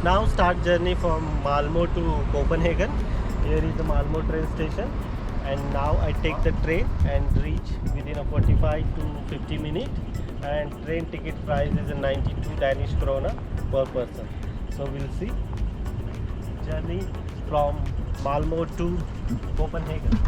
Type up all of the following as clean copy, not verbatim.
Now start journey from Malmo to Copenhagen. Here is the Malmo train station, and now I take the train and reach within a 45 to 50 minutes. And train ticket price is 92 Danish krona per person. So we'll see journey from Malmo to Copenhagen.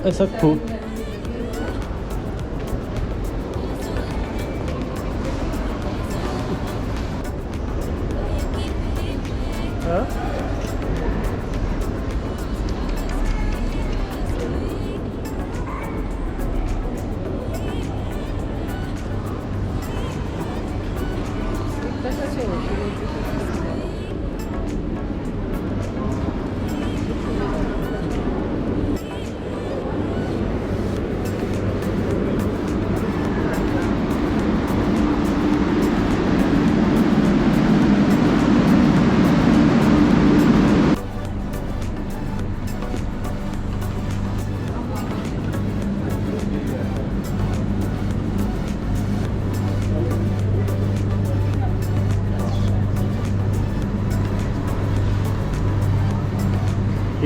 ऐसा खूब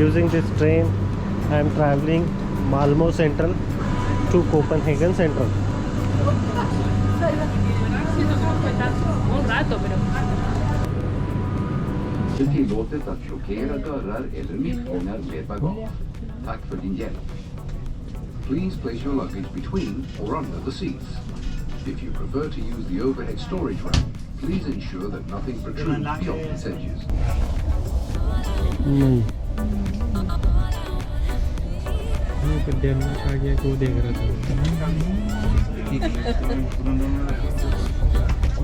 Using this train, I am traveling Malmo Central to Copenhagen Central. Det är tillåtet att blockera dörrar eller mittgångar med bagage. Tack för din hjälp. Please place your luggage between or under the seats. If you prefer to use the overhead storage ramp, please ensure that nothing protrudes beyond its edges.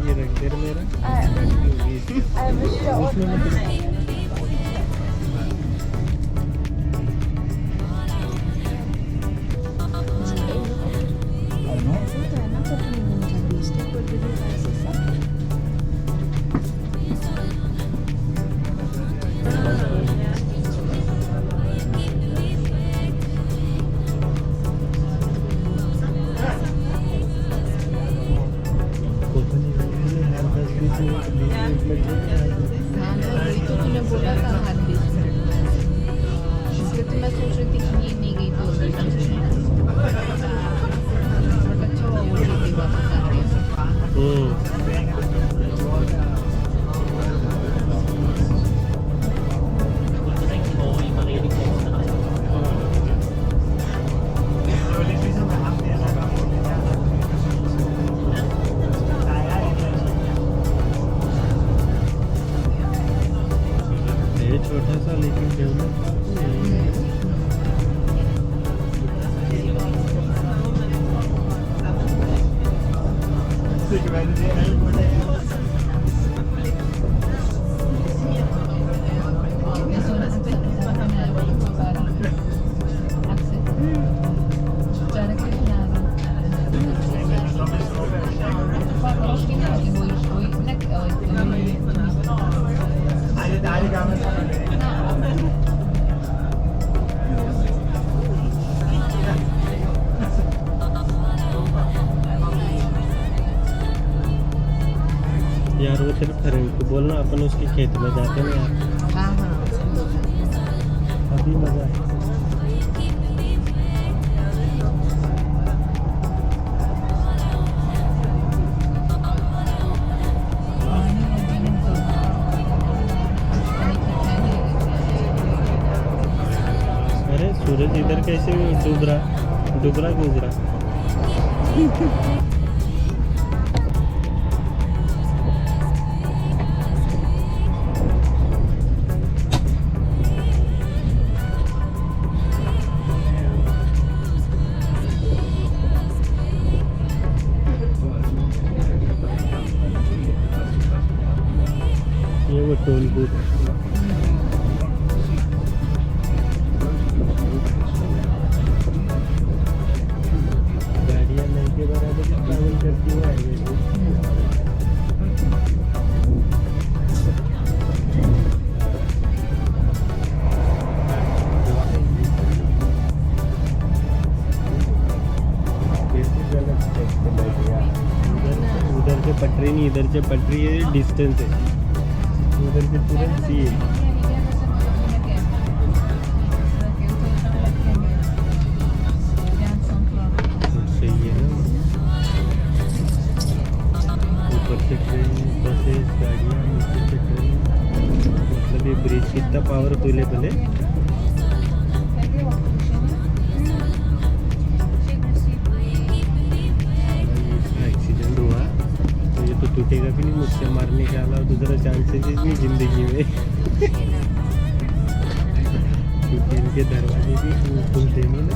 ये रख दे मेरा छोटा सा लेकिन develop यार वो सिर्फ खरीद को बोलना अपन उसके खेत में जाते हैं यार। हाँ हाँ अभी मजा है। अरे सूरज इधर कैसे डूब रहा गुजरा ये वो टोल बूथ पटरी नहीं, इधर से पटरी है, डिस्टेंस है, उधर से तुरंत सी है। सही है ना, ऊपर से ट्रेन, बसेस, गाड़ियाँ, नीचे से ट्रेन, मतलब ये ब्रिज कितना पावरफुल है भले। एक्सीडेंट हुआ तो ये तो टूटेगा भी नहीं, मुझसे मारने के अलावा दूसरा चांसेस ही नहीं जिंदगी में। क्योंकि इनके दरवाजे भी खुलते नहीं ना।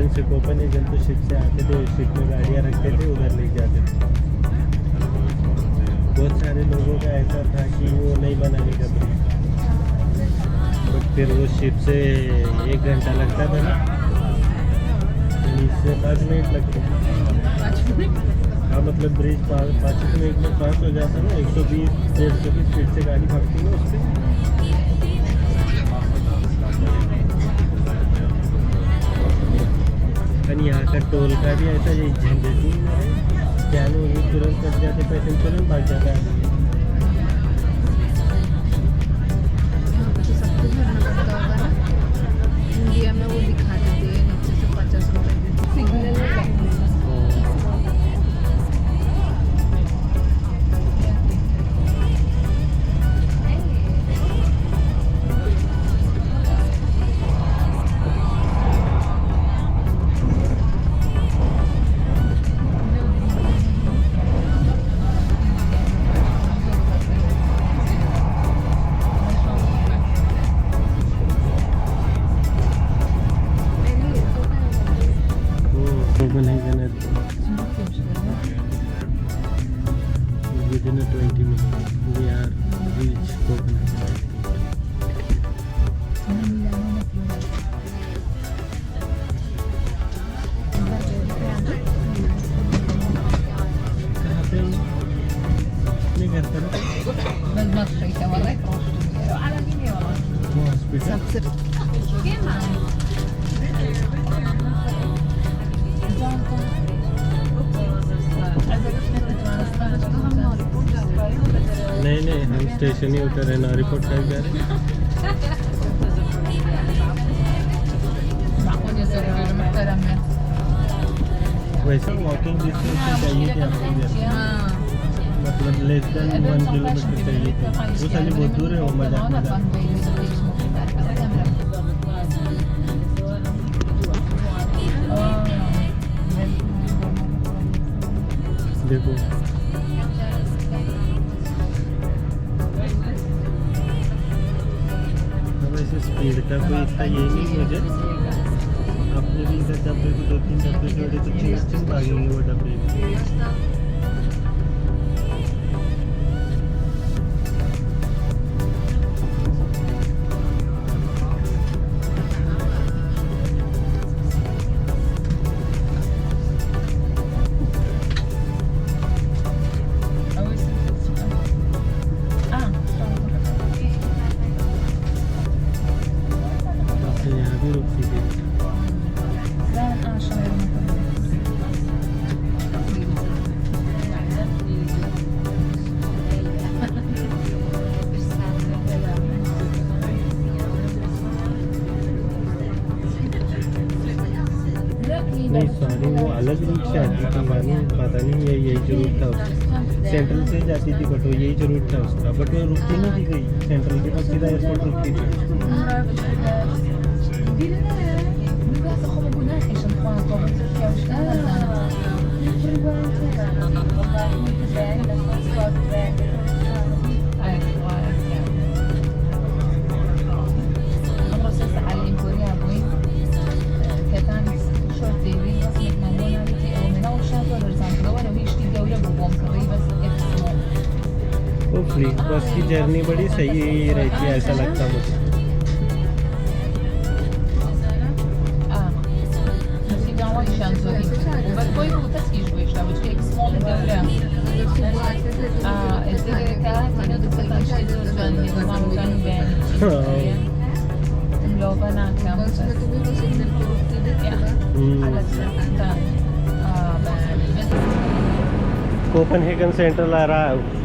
से कोपन है, जब तो शिप से आते थे, शिप में गाड़ियाँ रखते थे, उधर ले जाते थे। बहुत सारे लोगों का ऐसा था कि वो नहीं बनाने का ब्रिज, बट फिर वो शिप से 1 घंटा लगता था ना, इससे 5 मिनट लगते। हाँ मतलब ब्रिज 5 मिनट में पास हो जाता ना, 120-150 की स्पीड से गाड़ी भागती ना उस पर। यहाँ का टोल का भी ऐसा ये झंझट नहीं है, स्कैन हो गई तुरंत कट जाते पैसे, तुरंत भाग जाता है। इंडिया में वो दिखा देते हैं नीचे से 50 रुपए signal Copenhagen within 20 minutes we are reach Copenhagen. कहाँ पे नहीं घर पर हॉस्पिटल नहीं हम स्टेशन ही उतर रहे, नौरीकोट साइड जा रहे हैं। वैसे वॉकिंग डिस्टेंस चाहिए थी आपको, मतलब लेस देन 1 किलोमीटर चाहिए थी, वो साली बहुत दूर है, वो मजाक देखो। वैसे स्पीड का कोई इतना ये नहीं मुझे, अपने भी इधर डब्बे को 2-3 डब्बे जोड़े तो चिंग भागेंगे वो डब्बे। अलग रूट से आती थी मालूम, पता नहीं यही जरूर था उसका। सेंट्रल से जाती थी बट वो यही जरूर था उसका, बट वो रुकती नहीं थी कहीं, सेंट्रल के पास सीधा एयरपोर्ट रुकती थी। वो फ्लिक बस की जर्नी बड़ी सही रहती है ऐसा लगता मुझे। कोपनहेगन सेंट्रल आ रहा है।